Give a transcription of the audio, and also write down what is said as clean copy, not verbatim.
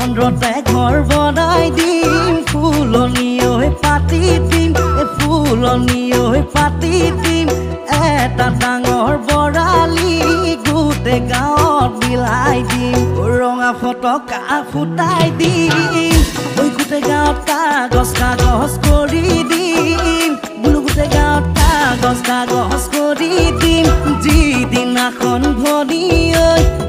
চন্দ্ৰতে ঘৰ বনাই দিম ফুলনি হৈ পাতি দিম ফুলনি হৈ পাতি দিম এটা ডাঙৰ বৰালি গোটেই গাঁৱত বিলাই দিম ৰঙা ফটকা ফুটাই দিম গোটেই গাঁৱত কাগজ কাগজ কৰি দিম বোলো গোটেই গাঁৱত কাগজ কাগজ কৰি দিম যিদিনাখন ভনী ঐ